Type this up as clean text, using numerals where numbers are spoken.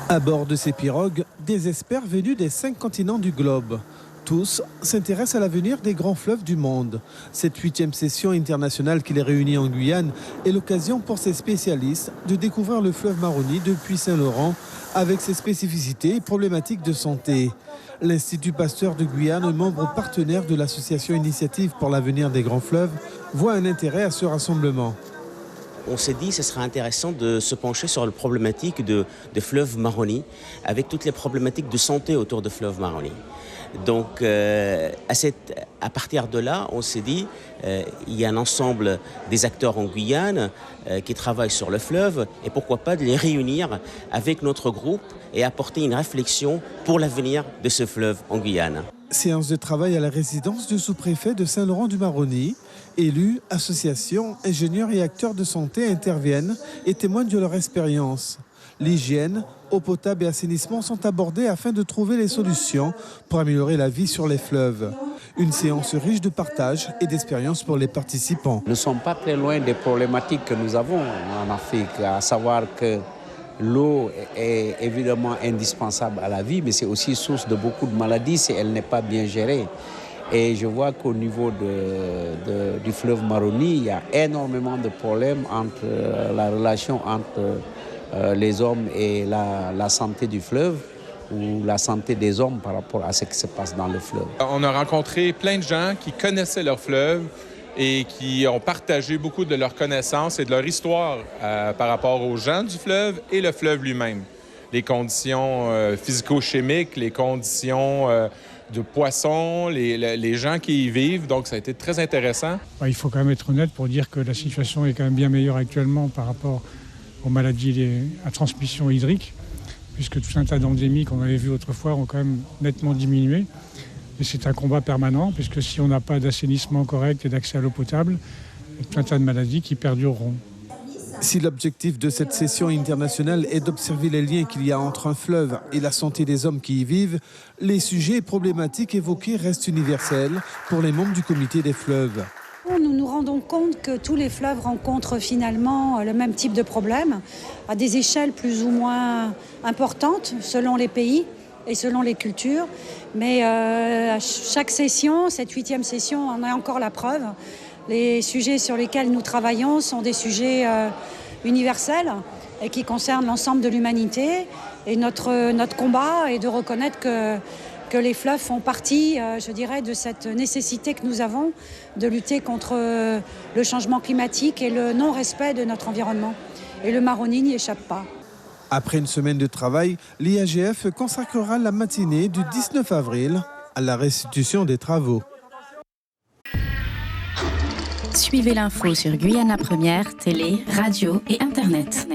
À bord de ces pirogues, des experts venus des 5 continents du globe. Tous s'intéressent à l'avenir des grands fleuves du monde. Cette 8e session internationale qui les réunit en Guyane est l'occasion pour ces spécialistes de découvrir le fleuve Maroni depuis Saint-Laurent avec ses spécificités et problématiques de santé. L'Institut Pasteur de Guyane, membre partenaire de l'association Initiative pour l'avenir des grands fleuves, voit un intérêt à ce rassemblement. On s'est dit que ce serait intéressant de se pencher sur la problématique de fleuve Maroni, avec toutes les problématiques de santé autour de fleuve Maroni. Donc, à partir de là, on s'est dit il y a un ensemble des acteurs en Guyane qui travaillent sur le fleuve, et pourquoi pas de les réunir avec notre groupe et apporter une réflexion pour l'avenir de ce fleuve en Guyane. Séance de travail à la résidence du sous-préfet de Saint-Laurent-du-Maroni. Élus, associations, ingénieurs et acteurs de santé interviennent et témoignent de leur expérience. L'hygiène, eau potable et assainissement sont abordés afin de trouver les solutions pour améliorer la vie sur les fleuves. Une séance riche de partage et d'expérience pour les participants. Nous ne sommes pas très loin des problématiques que nous avons en Afrique, à savoir que l'eau est évidemment indispensable à la vie, mais c'est aussi source de beaucoup de maladies si elle n'est pas bien gérée. Et je vois qu'au niveau du fleuve Maroni, il y a énormément de problèmes entre la relation entre les hommes et la santé du fleuve, ou la santé des hommes par rapport à ce qui se passe dans le fleuve. On a rencontré plein de gens qui connaissaient leur fleuve et qui ont partagé beaucoup de leurs connaissances et de leur histoire par rapport aux gens du fleuve et le fleuve lui-même. Les conditions physico-chimiques, les conditions de poissons, les gens qui y vivent. Donc, ça a été très intéressant. Il faut quand même être honnête pour dire que la situation est quand même bien meilleure actuellement par rapport aux maladies à transmission hydrique, puisque tout un tas d'endémies qu'on avait vues autrefois ont quand même nettement diminué. Et c'est un combat permanent, puisque si on n'a pas d'assainissement correct et d'accès à l'eau potable, il y a tout un tas de maladies qui perdureront. Si l'objectif de cette session internationale est d'observer les liens qu'il y a entre un fleuve et la santé des hommes qui y vivent, les sujets et problématiques évoqués restent universels pour les membres du comité des fleuves. Nous nous rendons compte que tous les fleuves rencontrent finalement le même type de problème, à des échelles plus ou moins importantes selon les pays et selon les cultures. Mais à chaque session, cette 8e session en est encore la preuve. Les sujets sur lesquels nous travaillons sont des sujets universels et qui concernent l'ensemble de l'humanité. Et notre combat est de reconnaître que les fleuves font partie, je dirais, de cette nécessité que nous avons de lutter contre le changement climatique et le non-respect de notre environnement. Et le Maroni n'y échappe pas. Après une semaine de travail, l'IAGF consacrera la matinée du 19 avril à la restitution des travaux. Suivez l'info sur Guyana Première, télé, radio et Internet.